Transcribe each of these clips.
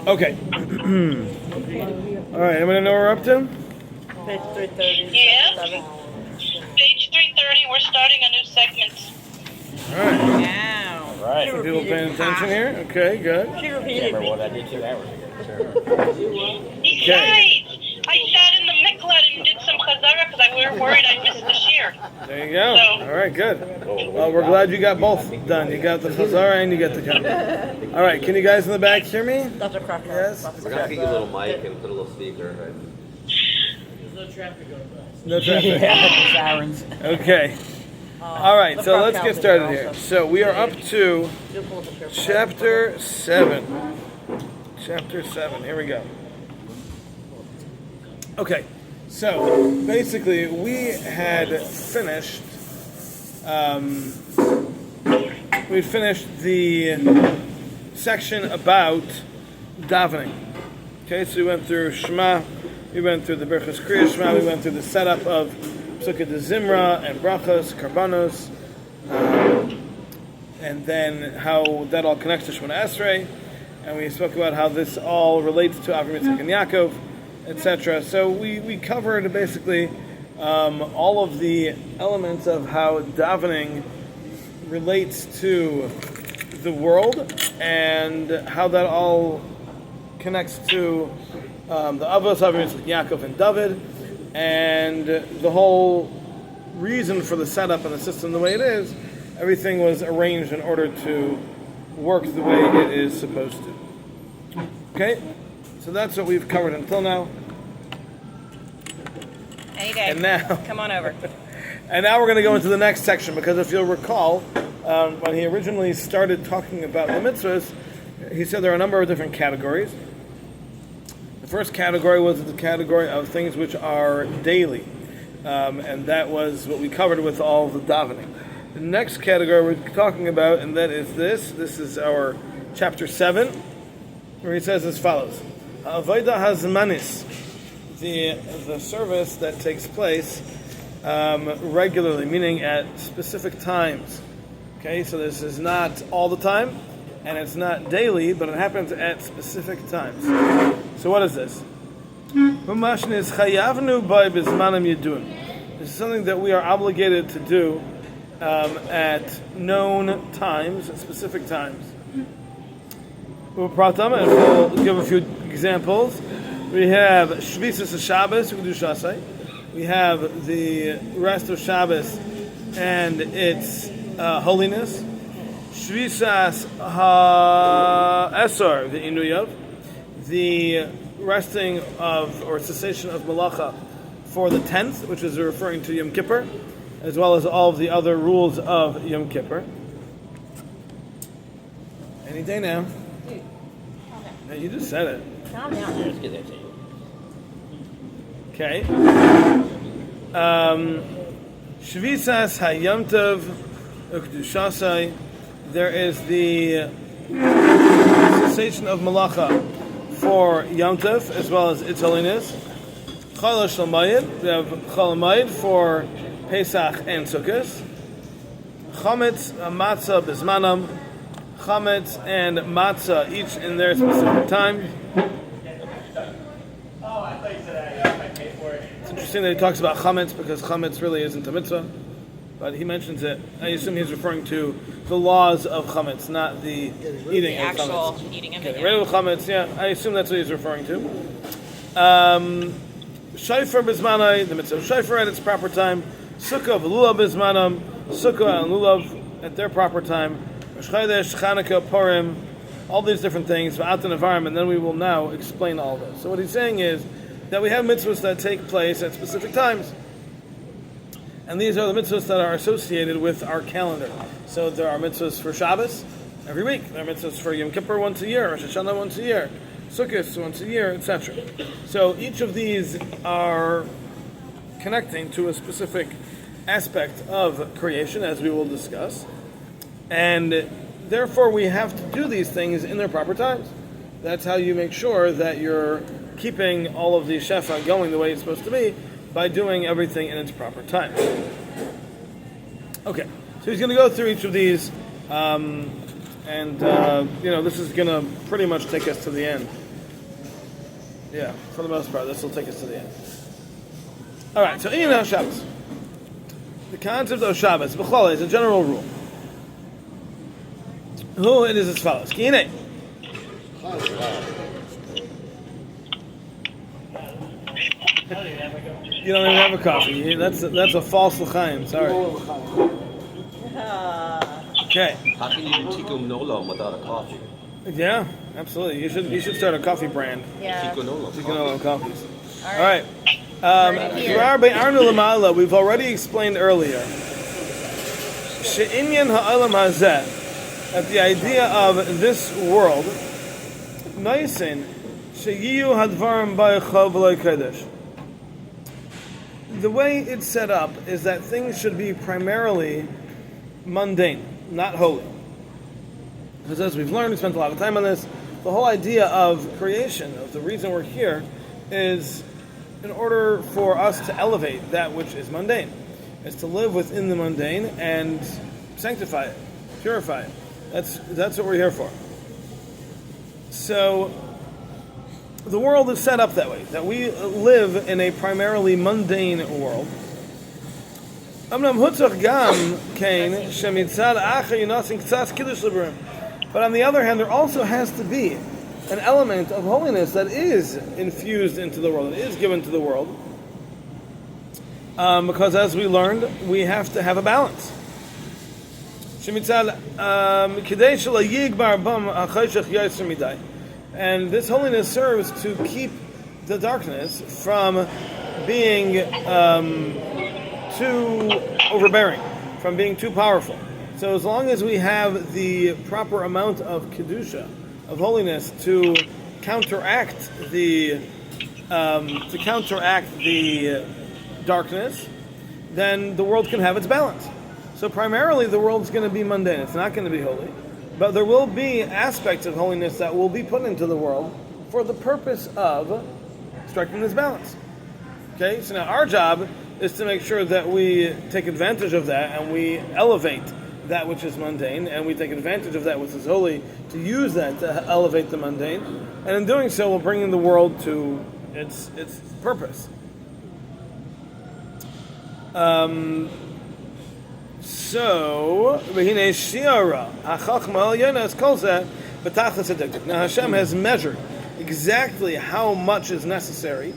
Okay. All right, everybody know what we're up to? Page 330. Yeah. 7. Page 330, we're starting a new segment. All right. Now. Right. Some people paying attention here? Okay, good. She Can't repeated remember me. what I did 2 hours ago. Besides, I sat in the miklat and did some chazara because we were worried I missed the shir. There you go. All right, good. Well, we're glad you got both done. You got the chazara and you got the count. All right, can you guys in the back hear me? Dr. Crocker. Yes. We're gonna get you a little mic and put a little speaker. No traffic. Sirens. Okay. All right, so let's get started here. So we are up to chapter 7. Chapter 7. Here we go. Okay. So basically, we had finished. We finished the section about davening. Okay, so we went through Shema, we went through the Berachos Kriya Shema, we went through the setup of Psukkah de Zimra and Brachos, Karbanos, and then how that all connects to Shemona Esrei, and we spoke about how this all relates to Avraham, Yitzchak, and Yaakov, etc. So we covered basically all of the elements of how davening relates to the world and how that all connects to the Avos, Avraham, Yitzchak, Yaakov, and David, and the whole reason for the setup and the system the way it is. Everything was arranged in order to work the way it is supposed to. Okay, so that's what we've covered until now. Any day. And now, Come on over. and now we're going to go into the next section, because if you'll recall, when he originally started talking about the mitzvahs, he said there are a number of different categories. The first category was the category of things which are daily, and that was what we covered with all the davening. The next category we're talking about, and that is this. This is our chapter 7, where he says as follows: Avodah hazmanis, the service that takes place regularly, meaning at specific times. Okay, so this is not all the time, and it's not daily, but it happens at specific times. So what is this? This is something that we are obligated to do at known times, at specific times. And we'll give a few examples. We have Shvisas Shabbos, we have the rest of Shabbos and its holiness. Shvisas HaEsar, the Inuyav, the resting of or cessation of Malacha for the 10th, which is referring to Yom Kippur, as well as all of the other rules of Yom Kippur. Any day now. No, you just said it. Calm down. Let's get that to you. Okay. Shvisas Hayom Tov Ukdushasai. There is the cessation of Malacha for Yom Tov as well as its holiness. Chol HaShalmayim. We have Chol HaMayid for Pesach and Sukkot. Chametz Matzah Bismanam. Chametz and Matzah each in their specific time. It's interesting that he talks about chametz, because chametz really isn't a mitzvah, but he mentions it. I assume he's referring to the laws of chametz, not the eating The of actual chametz. eating of Okay, it. rid of chametz, yeah, I assume that's what he's referring to. Shofar bismanai, the mitzvah of shofar at its proper time. Sukkah of lulav bismanam, sukkah and lulav at their proper time. Rosh Chodesh, Chanukah, Purim, all these different things, and then we will now explain all this. So what he's saying is that we have mitzvahs that take place at specific times. And these are the mitzvahs that are associated with our calendar. So there are mitzvahs for Shabbos every week. There are mitzvahs for Yom Kippur once a year, Rosh Hashanah once a year, Sukkot once a year, etc. So each of these are connecting to a specific aspect of creation, as we will discuss. And therefore we have to do these things in their proper times. That's how you make sure that you're keeping all of the shefa going the way it's supposed to be, by doing everything in its proper time. Okay, so he's going to go through each of these, and this is going to pretty much take us to the end Yeah, for the most part, this will take us to the end. All right, so Inyan Shabbos. The concept of Shabbos, b'chlal, is a general rule. Who it is as follows. Kine. You don't even have a coffee. That's a false l'chaim. Sorry. Okay. How can you do tikkun nolam without a coffee? Yeah, absolutely. You should start a coffee brand. Yeah. Tikkun nolam. Tikkun olam coffees. All All right. We've already explained earlier. She'inyan ha'olam hazeh, that the idea of this world, noisin sheyiyu hadvarim ba'echav v'lo kodesh. The way it's set up is that things should be primarily mundane, not holy. Because as we've learned, we spent a lot of time on this, the whole idea of creation, of the reason we're here, is in order for us to elevate that which is mundane. Is to live within the mundane and sanctify it, purify it. That's what we're here for. So, the world is set up that way, that we live in a primarily mundane world. But on the other hand, there also has to be an element of holiness that is infused into the world, that is given to the world. Because as we learned, we have to have a balance. And this holiness serves to keep the darkness from being too overbearing, from being too powerful. So as long as we have the proper amount of kedusha, of holiness, to counteract the darkness, then the world can have its balance. So primarily the world's going to be mundane, it's not going to be holy, but there will be aspects of holiness that will be put into the world for the purpose of striking this balance. Okay, so now our job is to make sure that we take advantage of that and we elevate that which is mundane, and we take advantage of that which is holy to use that to elevate the mundane, and in doing so we'll bring in the world to its purpose. Now Hashem has measured exactly how much is necessary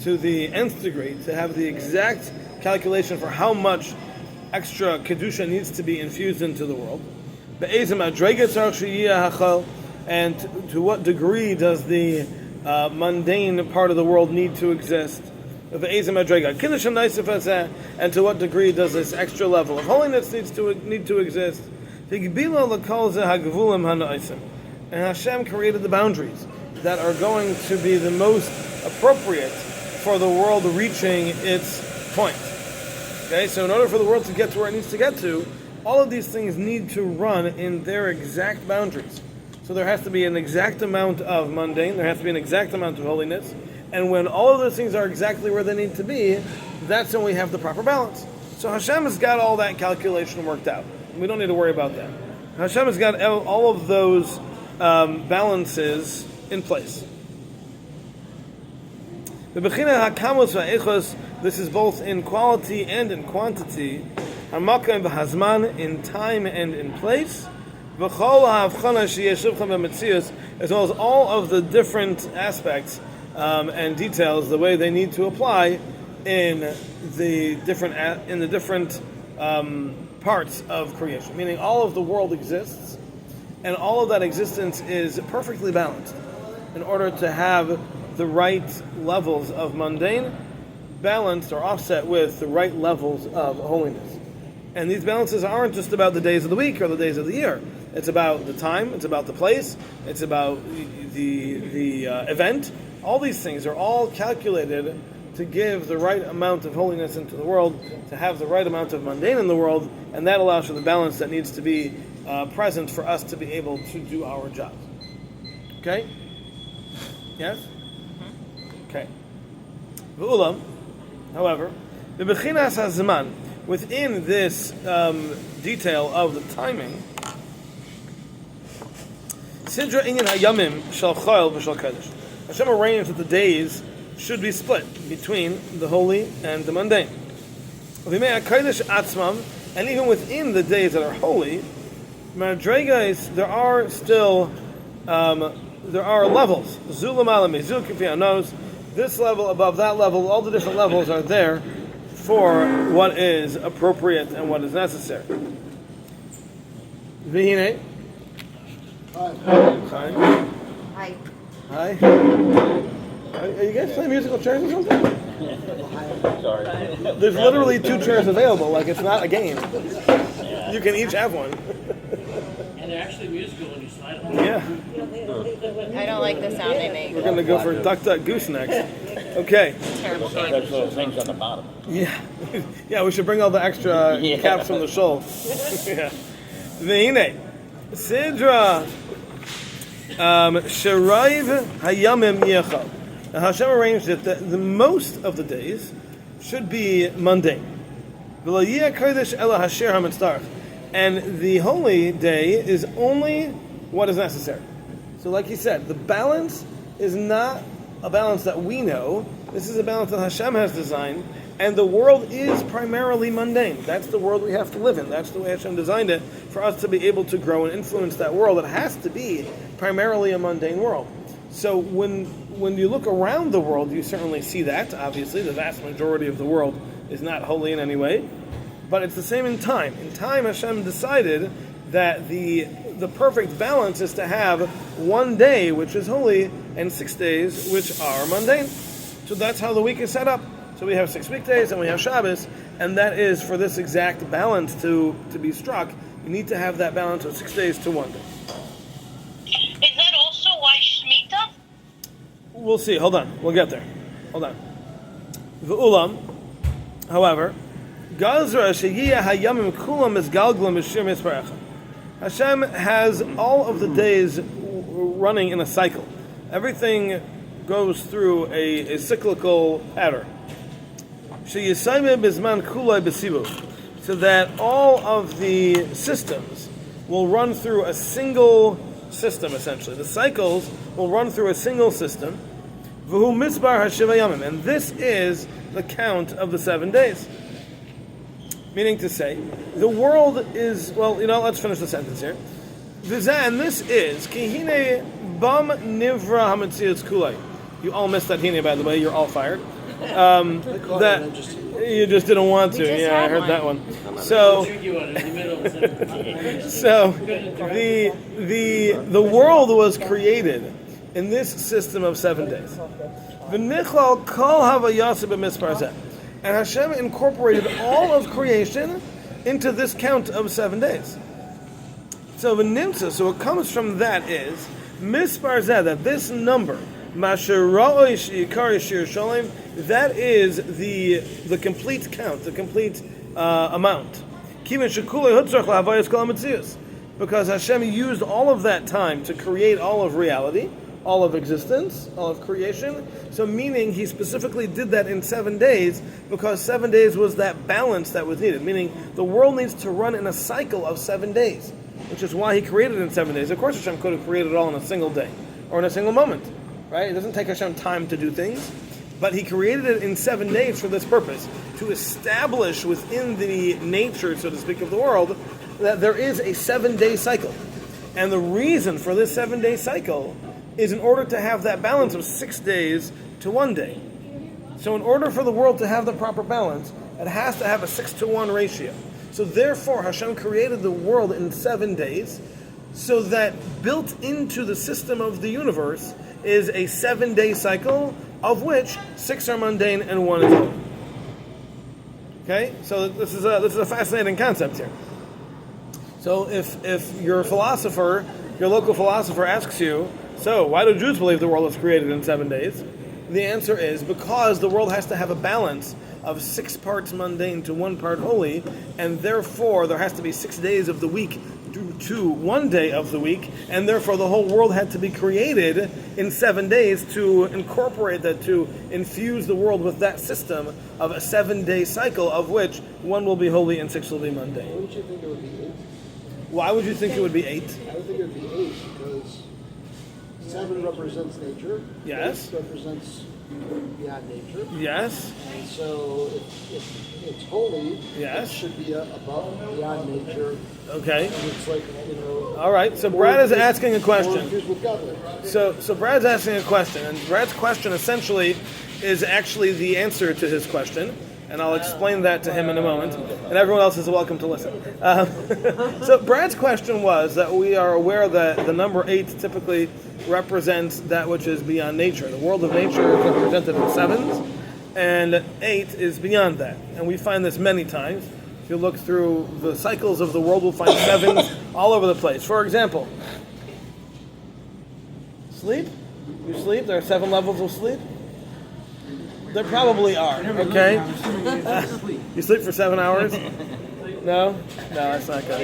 to the nth degree to have the exact calculation for how much extra kedusha needs to be infused into the world. And to what degree does the mundane part of the world need to exist? And to what degree does this extra level of holiness need to exist? And Hashem created the boundaries that are going to be the most appropriate for the world reaching its point. Okay, so in order for the world to get to where it needs to get to, all of these things need to run in their exact boundaries. So there has to be an exact amount of mundane, there has to be an exact amount of holiness, and when all of those things are exactly where they need to be, that's when we have the proper balance. So Hashem has got all that calculation worked out. We don't need to worry about that. Hashem has got all of those balances in place. This is both in quality and in quantity, in time and in place, as well as all of the different aspects and details, the way they need to apply in the different parts of creation. Meaning, all of the world exists, and all of that existence is perfectly balanced in order to have the right levels of mundane balanced or offset with the right levels of holiness. And these balances aren't just about the days of the week or the days of the year. It's about the time, it's about the place, it's about the event. All these things are all calculated to give the right amount of holiness into the world, to have the right amount of mundane in the world, and that allows for the balance that needs to be present for us to be able to do our job. Okay? Yes? Okay. V'ulam, however, b'bechinas hazman, within this detail of the timing, sidra inyan hayamim shel chayil v'shel kodesh. Hashem arranged that the days should be split between the holy and the mundane. And even within the days that are holy, there are still there are levels. This level above that level, all the different levels are there for what is appropriate and what is necessary. Vihine. Hi. Hi. Hi. Are you guys playing musical chairs or something? Sorry. There's literally 2 chairs available, like it's not a game. You can each have one. And they're actually musical when you slide them. Yeah. I don't like the sound they make. We're going to go for Duck Duck Goose next. Okay. Terrible game. There's little things on the bottom. Yeah. Yeah, we should bring all the extra caps from the shoal. Yeah. V'hine. Sidra. Sharaiv hayamim yechal. Now Hashem arranged it that the most of the days should be mundane. And the holy day is only what is necessary. So like he said, the balance is not a balance that we know. This is a balance that Hashem has designed, and the world is primarily mundane. That's the world we have to live in. That's the way Hashem designed it, for us to be able to grow and influence that world. It has to be primarily a mundane world. So when you look around the world, you certainly see that. Obviously, the vast majority of the world is not holy in any way. But it's the same in time. In time, Hashem decided that the perfect balance is to have one day, which is holy, and 6 days, which are mundane. So that's how the week is set up. So we have 6 weekdays, and we have Shabbos, and that is for this exact balance to be struck. You need to have that balance of 6 days to 1 day. Is that also why Shemitah? We'll see. Hold on. We'll get there. Hold on. V'ulam, however, Gazra sheyiyah hayamim kulam misgalglam mishir misparecha. Hashem has all of the days running in a cycle. Everything goes through a cyclical pattern. Sheyisayme bizman kulay besivu, so that all of the systems will run through a single system, essentially. The cycles will run through a single system. V'hu misbar hashiva yamim, and this is the count of the 7 days. Meaning to say, the world is, let's finish the sentence here. And this is, Kihine bam nivra hametzius kulay. You all missed that hine, by the way, you're all fired. That you just didn't want to. Yeah, I heard that one. So, the world was created in this system of 7 days. V'nichlal kol havayasa b'mispar zeh. And Hashem incorporated all of creation into this count of 7 days. So v'nimtza, so what comes from that is mispar zeh, that this number, masher ra'oi she'ikar yishir shalem, that is the complete count, the complete amount. Kiven shekulei hutzrach la'havayas kol hametzius, because Hashem used all of that time to create all of reality, all of existence, all of creation. So meaning he specifically did that in 7 days because 7 days was that balance that was needed. Meaning the world needs to run in a cycle of 7 days, which is why he created it in 7 days. Of course Hashem could have created it all in a single day or in a single moment, right? It doesn't take Hashem time to do things, but he created it in 7 days for this purpose, to establish within the nature, so to speak, of the world that there is a 7-day cycle. And the reason for this 7-day cycle is in order to have that balance of 6 days to 1 day. So in order for the world to have the proper balance, it has to have a 6-to-1 ratio. So therefore, Hashem created the world in 7 days, so that built into the system of the universe is a 7-day cycle, of which 6 are mundane and 1 is holy. Okay? So this is a fascinating concept here. So if your philosopher, your local philosopher asks you, so why do Jews believe the world was created in 7 days? The answer is because the world has to have a balance of 6 parts mundane to 1 part holy, and therefore there has to be 6 days of the week to 1 day of the week, and therefore the whole world had to be created in 7 days to incorporate that, to infuse the world with that system of a 7-day cycle, of which 1 will be holy and 6 will be mundane. Why would you think it would be 8? Why would you think it would be 8? I would think it would be 8 because 7 represents nature. Yes. 8 represents beyond nature. Yes. And so if it's holy, Yes. it should be above beyond nature. Okay. And it's like, All right. So Brad is asking a question. Infused with godliness. So Brad's asking a question, and Brad's question essentially is actually the answer to his question, and I'll explain that to him in a moment, and everyone else is welcome to listen. So Brad's question was that we are aware that the number 8 typically represents that which is beyond nature. The world of nature is represented in 7s, and 8 is beyond that. And we find this many times. If you look through the cycles of the world, we'll find 7s all over the place. For example, sleep? You sleep? There are 7 levels of sleep? There probably are, okay? You sleep for 7 hours? No? No, that's not good.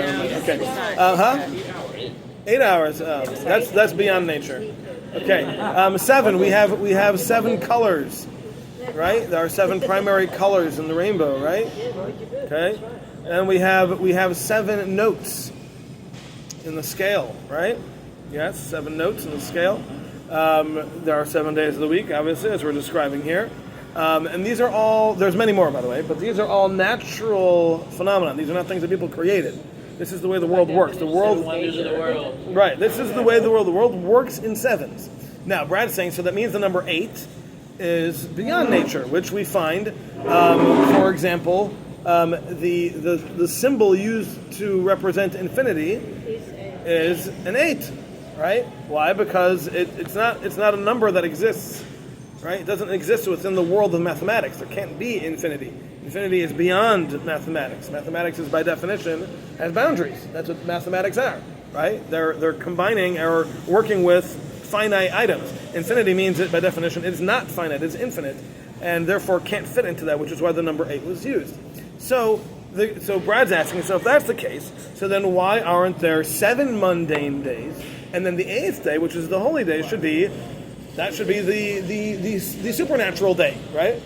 Okay. 8 hours. That's beyond nature. Okay. 7. We have 7 colors, right? There are 7 primary colors in the rainbow, right? Okay. And we have 7 notes in the scale, right? Yes, 7 notes in the scale. There are 7 days of the week, obviously, as we're describing here. And these are all, there's many more, by the way, but these are all natural phenomena. These are not things that people created. This is the way the world works. The world, Wonders of the world. right, this is the way the world works in 7s. Now, Brad's saying, so that means the number 8 is beyond nature, which we find, for example, the symbol used to represent infinity is an 8, right? Why? Because it's not a number that exists. Right? It doesn't exist within the world of mathematics. There can't be infinity. Infinity is beyond mathematics. Mathematics is by definition has boundaries. That's what mathematics are, right? They're combining or working with finite items. Infinity means that by definition it is not finite, it's infinite, and therefore can't fit into that, which is why the number 8 was used. So Brad's asking, so if that's the case, so then why aren't there 7 mundane days, and then the 8th day, which is the holy day, should be the supernatural day, right?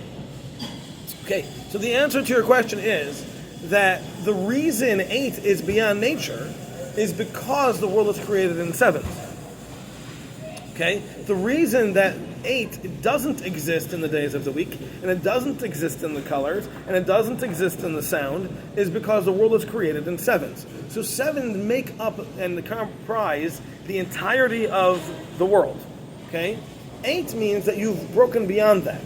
Okay, so the answer to your question is that the reason 8 is beyond nature is because the world was created in 7s. Okay? The reason that 8 doesn't exist in the days of the week, and it doesn't exist in the colors, and it doesn't exist in the sound, is because the world was created in 7s. So 7s make up and comprise the entirety of the world. Okay? 8 means that you've broken beyond that.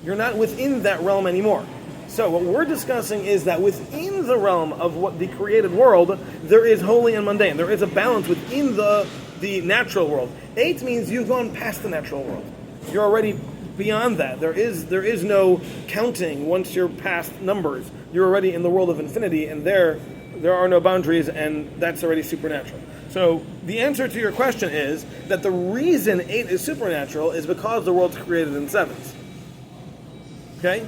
You're not within that realm anymore. So what we're discussing is that within the realm of what the created world, there is holy and mundane. There is a balance within the natural world. 8 means you've gone past the natural world. You're already beyond that. There is no counting once you're past numbers. You're already in the world of infinity, and there are no boundaries, and that's already supernatural. So the answer to your question is that the reason 8 is supernatural is because the world's created in 7s. Okay?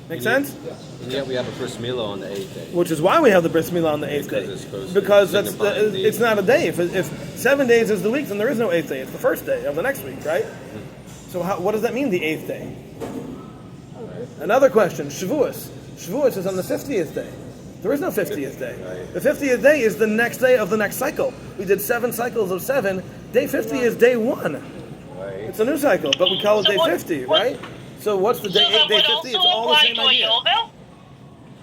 Make sense? And yet we have a bris milah on the 8th day. Which is why we have the bris milah on the 8th day. Because it's not a day. If 7 days is the week, then there is no 8th day. It's the first day of the next week, right? So what does that mean, the 8th day? Another question, Shavuos. Shavuos is on the 50th day. There is no 50th day. The 50th day is the next day of the next cycle. We did 7 cycles of 7. Day 50 is day 1. It's a new cycle, but we call it day 50, right? So what's the day 8, day 50? It's all the same idea.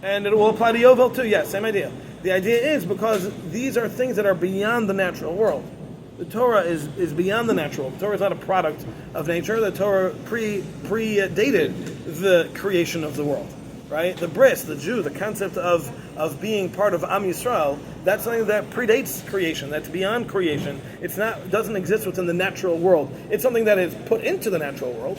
And it will apply to Yovel too, yes, same idea. The idea is because these are things that are beyond the natural world. The Torah is beyond the natural. The Torah is not a product of nature. The Torah predated the creation of the world. Right? The bris, the Jew, the concept of being part of Am Yisrael, that's something that predates creation, that's beyond creation. Doesn't exist within the natural world. It's something that is put into the natural world,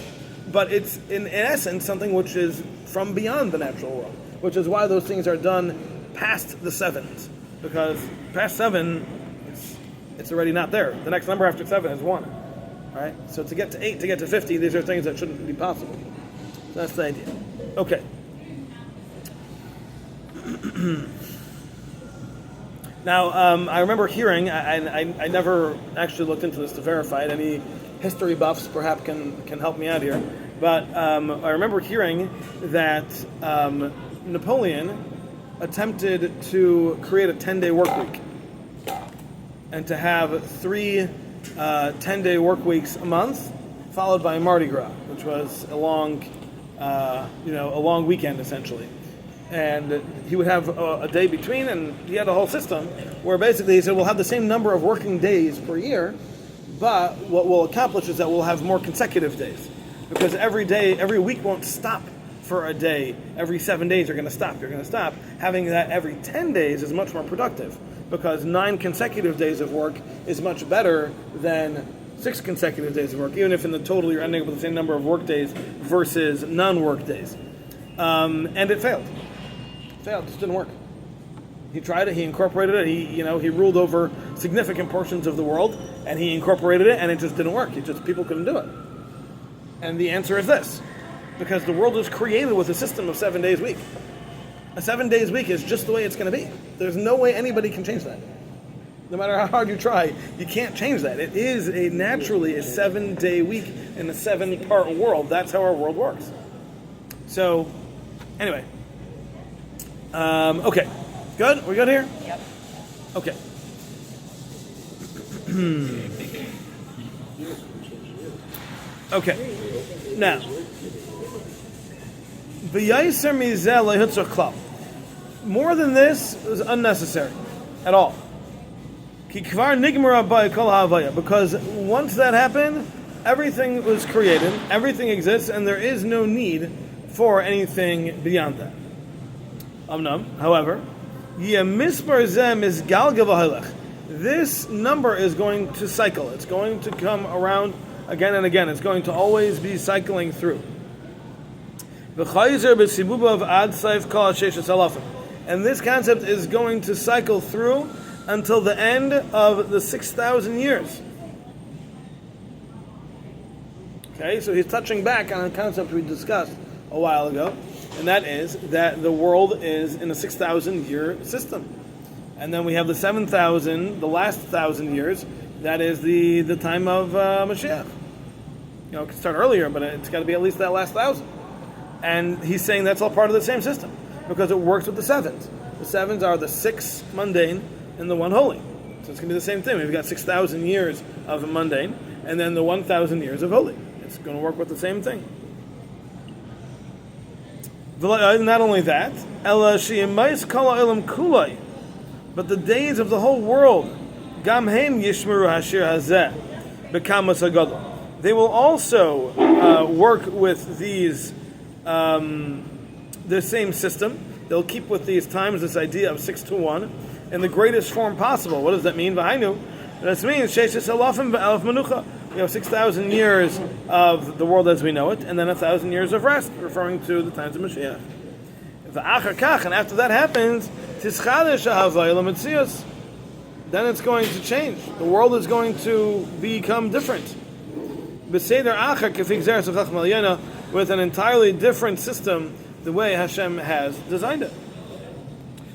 but it's in essence something which is from beyond the natural world, which is why those things are done past the 7s, because past 7, it's already not there. The next number after 7 is 1. Right? So to get to 8, to get to 50, these are things that shouldn't be possible. So that's the idea. Okay. Now, I remember hearing, I never actually looked into this to verify it. Any history buffs perhaps can help me out here. But I remember hearing that Napoleon attempted to create a 10-day work week and to have 3 10-day work weeks a month, followed by Mardi Gras, which was a long weekend essentially. And he would have a day between, and he had a whole system where basically he said we'll have the same number of working days per year, but what we'll accomplish is that we'll have more consecutive days, because every week won't stop for a day. Every 7 days you're going to stop. You're going to stop. Having that every 10 days is much more productive, because 9 consecutive days of work is much better than 6 consecutive days of work, even if in the total you're ending up with the same number of work days versus non-work days. And it failed. It just didn't work. He tried it. He incorporated it. He ruled over significant portions of the world, and he incorporated it, and it just didn't work. People couldn't do it. And the answer is this: because the world was created with a system of 7 days a week. A 7 days week is just the way it's going to be. There's no way anybody can change that. No matter how hard you try, you can't change that. It is naturally a 7-day week in a 7-part world. That's how our world works. So, anyway. Okay. Good? We good here? Yep. Okay. Okay. Now. More than this is unnecessary at all. Because once that happened, everything was created, everything exists, and there is no need for anything beyond that. However, this number is going to cycle. It's going to come around again and again. It's going to always be cycling through. And this concept is going to cycle through until the end of the 6,000 years. Okay, so he's touching back on a concept we discussed a while ago, and that is that the world is in a 6,000 year system. And then we have the 7,000, the last 1,000 years, that is the time of Mashiach. It can start earlier, but it's got to be at least that last 1,000. And he's saying that's all part of the same system, because it works with the sevens. The sevens are the 6 mundane and the 1 holy. So it's going to be the same thing. We've got 6,000 years of mundane, and then the 1,000 years of holy. It's going to work with the same thing. Not only that, but the days of the whole world, they will also work with these, the same system. They'll keep with these times, this idea of 6 to 1, in the greatest form possible. What does that mean? This means we have 6,000 years of the world as we know it, and then 1,000 years of rest, referring to the times of Mashiach. And after that happens, then it's going to change. The world is going to become different. With an entirely different system, the way Hashem has designed it.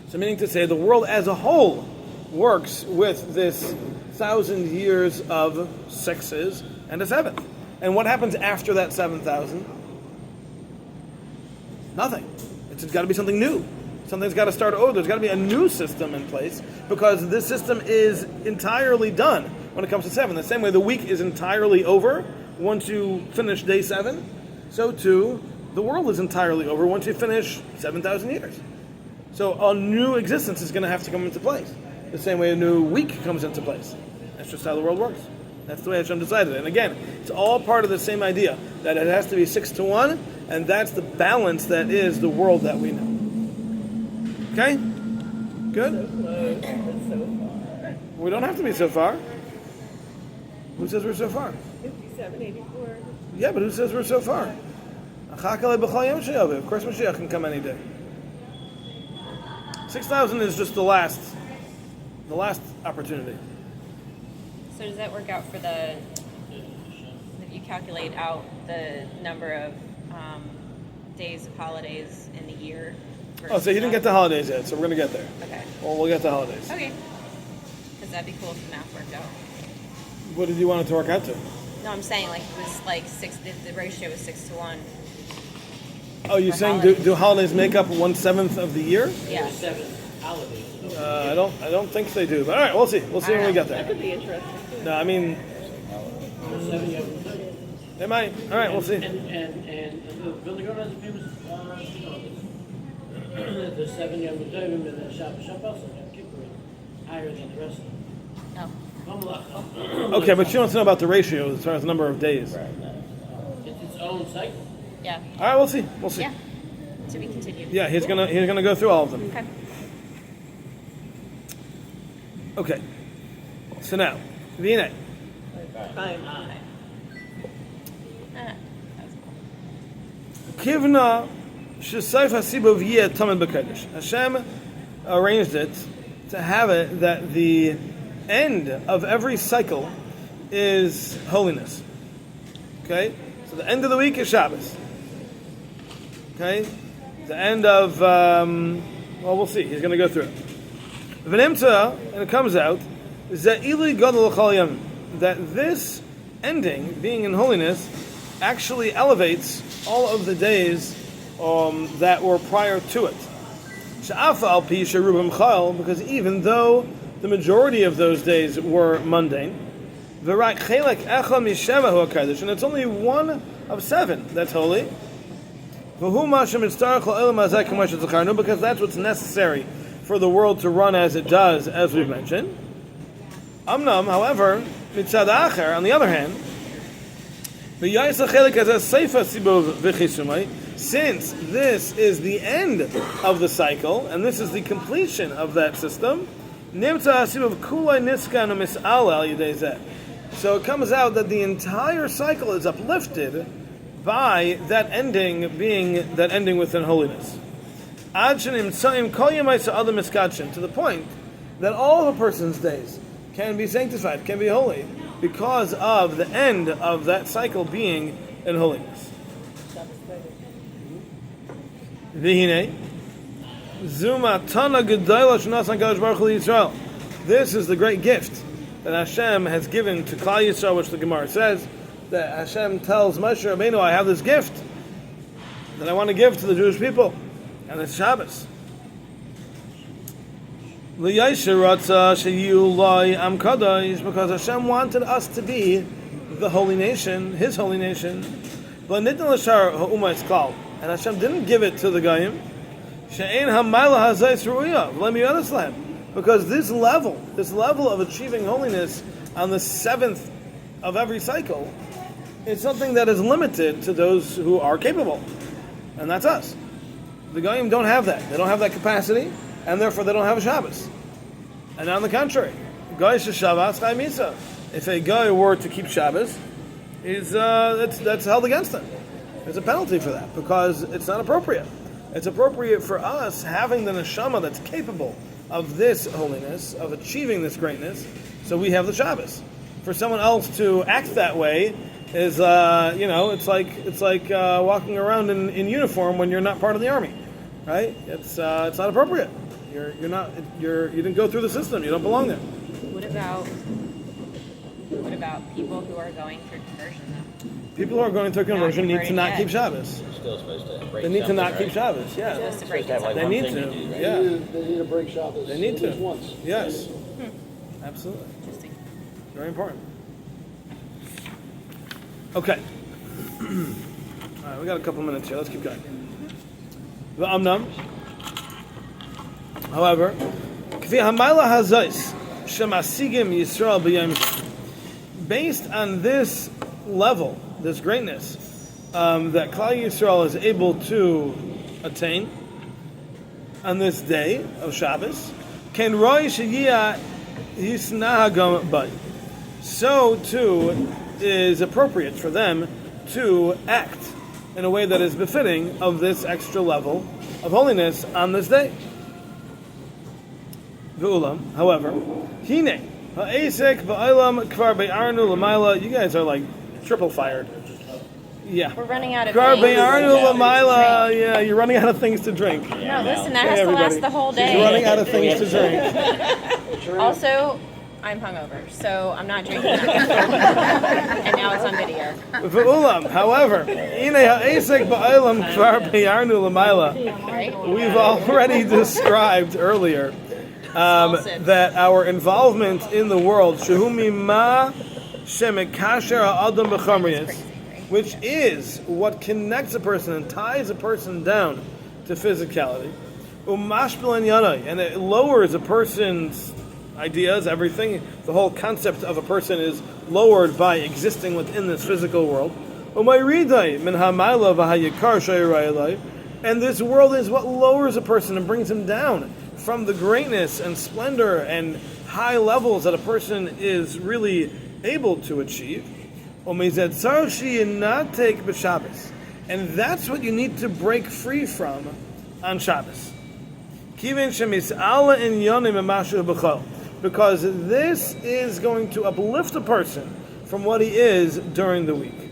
So meaning to say, the world as a whole works with this 1,000 years of 6s and a 7th. And what happens after that 7,000? Nothing. It's got to be something new. Something's got to start over. There's got to be a new system in place, because this system is entirely done when it comes to 7. The same way the week is entirely over once you finish day 7, so too the world is entirely over once you finish 7,000 years. So a new existence is going to have to come into place. The same way a new week comes into place. That's just how the world works. That's the way Hashem decided it. And again, it's all part of the same idea, that it has to be 6 to 1, and that's the balance that is the world that we know. Okay? Good? We don't have to be so far. Who says we're so far? 5784. Yeah, but who says we're so far? Of course Mashiach can come any day. 6,000 is just the last opportunity. So does that work out for if you calculate out the number of days of holidays in the year? Oh, so you didn't get the holidays yet, so we're going to get there. Okay. Well, we'll get the holidays. Okay. Because that'd be cool if the math worked out. What did you want it to work out to? No, I'm saying like it was like 6. The ratio was 6 to 1. Oh, you're saying do holidays make up 1/7 of the year? Yeah. 7 holidays. I don't think they do. But all right, we'll see. We'll see when we get there. That could be interesting. No, I mean, the 70 of them. They might. All right, we'll see. And the Vilna has a famous, the 70 of them, and then Shabbos also have Kippur higher than the rest of them. Oh. Okay, but she wants to know about the ratio as far as the number of days. It's its own cycle. Yeah. All right, we'll see. We'll see. Yeah. To be continued. Yeah, he's gonna go through all of them. Okay. Okay. So now, Vina. Fine. Ah, that was cool. Kivna shesayf hasibav yeh tamid b'kodesh. Hashem arranged it to have it that the end of every cycle is holiness. Okay? So the end of the week is Shabbos. Okay? The end of, well, we'll see. He's going to go through it. V'nimtza, and it comes out, ze'ili gadol l'chol yamim, that this ending, being in holiness, actually elevates all of the days that were prior to it. She'af al pi sherubim chayil, because even though the majority of those days were mundane, v'rak chelek echa misheva hu hakadosh, and it's only one of 7 that's holy. V'hu mashem mitzarech la'olam hazeh k'mo shezacharnu, because that's what's necessary for the world to run as it does, as we've mentioned. Amnam, however, mitzad acher, on the other hand, v'yayis hachelek hazeh seifa sibuv v'chisumai, since this is the end of the cycle, and this is the completion of that system, nimtza hasibuv kulay niskan u'mis'al al yedei zeh. So it comes out that the entire cycle is uplifted by that ending being that ending within holiness. To the point that all of a person's days can be sanctified, can be holy, because of the end of that cycle being in holiness. V'hinei, Zuma Tana Gedayla Shnasan Kadosh Baruch Hu Yisrael. This is the great gift that Hashem has given to Klal Yisrael, which the Gemara says that Hashem tells Moshe Rabbeinu, I have this gift that I want to give to the Jewish people, and it's Shabbos. L'yasher Ratza Sheyulai Am Kadosh, because Hashem wanted us to be the holy nation, His holy nation. But Nitin L'shar Ha'uma Klal, and Hashem didn't give it to the Goyim. She'ein Hamayla Hazayis Ru'uyah V'lem Yadaslam, because this level of achieving holiness on the 7th of every cycle is something that is limited to those who are capable, and that's us. The Goyim don't have that; they don't have that capacity, and therefore they don't have a Shabbos. And on the contrary, Goy Shabbos Chai Misa. If a guy were to keep Shabbos, that's held against him. There's a penalty for that because it's not appropriate. It's appropriate for us having the neshama that's capable of this holiness, of achieving this greatness, so we have the Shabbos. For someone else to act that way is, it's like walking around in uniform when you're not part of the army, right? It's not appropriate. You didn't go through the system. You don't belong there. What about people who are going through conversion though? People who are going through conversion need to not keep Shabbos. You're still supposed to break They need to not something, keep right? Shabbos. Yeah, Supposed to break Supposed to have, it like, they one need thing to. you do, right? Yeah, They need to break Shabbos they need at least to. once. Yes, absolutely. Interesting. Very important. Okay. All right, we got a couple minutes here. Let's keep going. The Amnam. However, Kfi Hamayla Hazais Shemasigim Yisrael B'Yom, based on this level, this greatness that Klal Yisrael is able to attain on this day of Shabbos, Ken Roy Sheyia Hisnahagam Bay. So too is appropriate for them to act in a way that is befitting of this extra level of holiness on this day. V'ulam, however, hine ha'esek ba'olam kvar be'arnu l'mayla. You guys are like triple fired. Yeah. We're running out of Kvar things. be'arnu to l'mayla. drink. Yeah, you're running out of things to drink. No, listen, that Hey, has to everybody. last the whole She's running day. out of things to drink. Also, I'm hungover, so I'm not drinking. And now it's on video. V'ulam, however, hine ha'esek ba'olam kvar be'arnu l'mayla. Right? We've already described earlier that our involvement in the world, shehumi ma Shemekasher ha'adam b'chamriyas, Crazy, right? which is what connects a person and ties a person down to physicality. Umashbil yanai, and it lowers a person's ideas, everything. The whole concept of a person is lowered by existing within this physical world. Umayridai min ha'mayla v'hayikar shayirayalai, and this world is what lowers a person and brings him down from the greatness and splendor and high levels that a person is really able to achieve. Umized tzar she'inatek b'Shabbos, and that's what you need to break free from on Shabbos. Kivin shemis'ala in yonim emashu b'chol, because this is going to uplift a person from what he is during the week.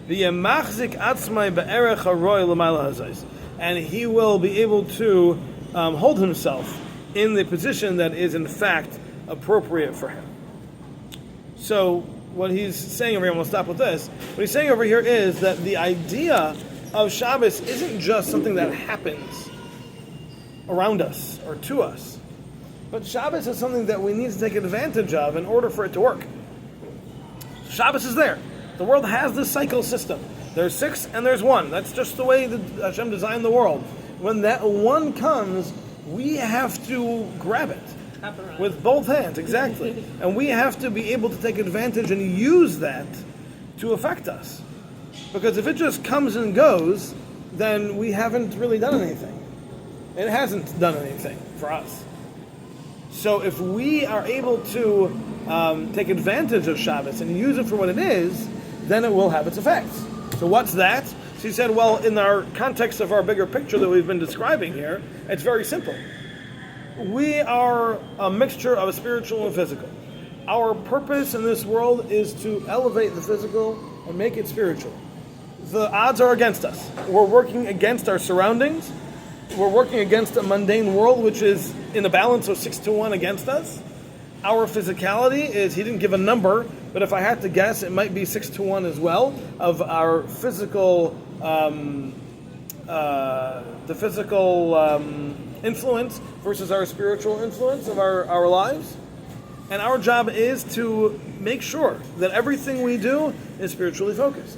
V'yemachzik atzmai be'erech haroy l'mayla hazayis, and he will be able to hold himself in the position that is in fact appropriate for him. So what he's saying over here, and we'll stop with this, what he's saying over here is that the idea of Shabbos isn't just something that happens around us or to us, but Shabbos is something that we need to take advantage of in order for it to work. Shabbos is there. The world has this cycle system. There's 6 and there's 1. That's just the way that Hashem designed the world. When that 1 comes, we have to grab it with both hands, exactly. And we have to be able to take advantage and use that to affect us. Because if it just comes and goes, then we haven't really done anything. It hasn't done anything for us. So if we are able to take advantage of Shabbos and use it for what it is, then it will have its effects. So what's that? So he said, well, in our context of our bigger picture that we've been describing here, it's very simple. We are a mixture of spiritual and physical. Our purpose in this world is to elevate the physical and make it spiritual. The odds are against us. We're working against our surroundings. We're working against a mundane world which is in a balance of 6-1 against us. Our physicality is, he didn't give a number, but if I had to guess, it might be 6-1 as well, of our physical, the physical influence versus our spiritual influence of our lives. And our job is to make sure that everything we do is spiritually focused.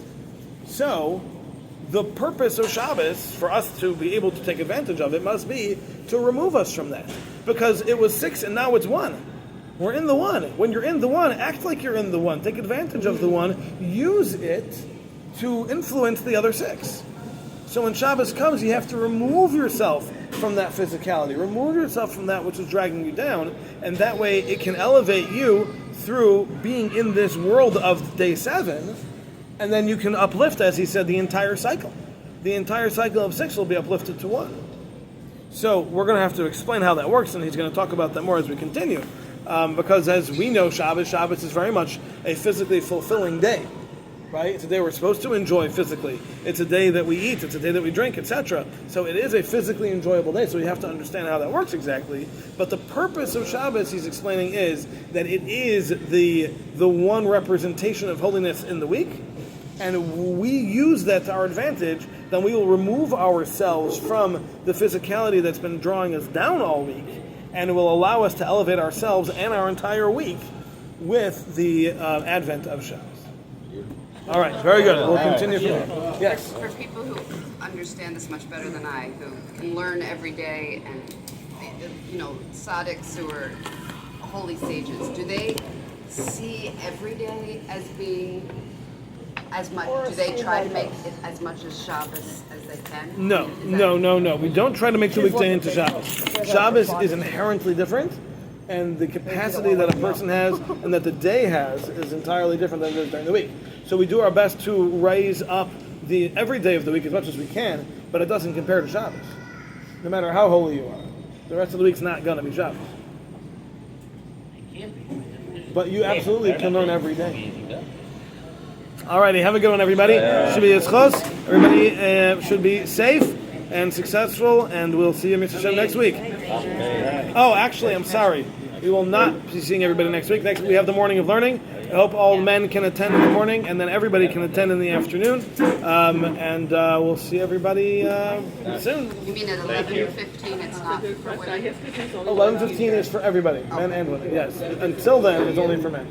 So, the purpose of Shabbos, for us to be able to take advantage of it, must be to remove us from that. Because it was 6 and now it's 1. We're in the 1. When you're in the 1, act like you're in the 1. Take advantage of the 1. Use it to influence the other 6. So when Shabbos comes, you have to remove yourself from that physicality. Remove yourself from that which is dragging you down. And that way it can elevate you through being in this world of day 7. And then you can uplift, as he said, the entire cycle. The entire cycle of 6 will be uplifted to 1. So we're going to have to explain how that works, and he's going to talk about that more as we continue. Because as we know, Shabbos is very much a physically fulfilling day. Right? It's a day we're supposed to enjoy physically. It's a day that we eat. It's a day that we drink, etc. So it is a physically enjoyable day. So we have to understand how that works exactly. But the purpose of Shabbos, he's explaining, is that it is the one representation of holiness in the week. And we use that to our advantage, then we will remove ourselves from the physicality that's been drawing us down all week, and it will allow us to elevate ourselves and our entire week with the advent of Shabbos. All right, very good. We'll continue from there. Yes? For people who understand this much better than I, who can learn every day, and tzaddiks who are holy sages, do they see every day as being as much? Do they try to make it as much as Shabbos as they can? No. We don't try to make the weekday into Shabbos. Shabbos is inherently different, and the capacity that a person has and that the day has is entirely different than it is during the week. So we do our best to raise up the every day of the week as much as we can, but it doesn't compare to Shabbos. No matter how holy you are, the rest of the week's not going to be Shabbos. But you absolutely can learn every day. Alrighty, have a good one, everybody. Should be close. Everybody should be safe and successful, and we'll see you, Mr. Hashem, next week. Oh, actually, I'm sorry. We will not be seeing everybody next week. Next week we have the morning of learning. I hope all men can attend in the morning, and then everybody can attend in the afternoon. And we'll see everybody soon. You mean at 11:15? It's not for women. 11:15 is for everybody, men and women. Yes. Until then, it's only for men.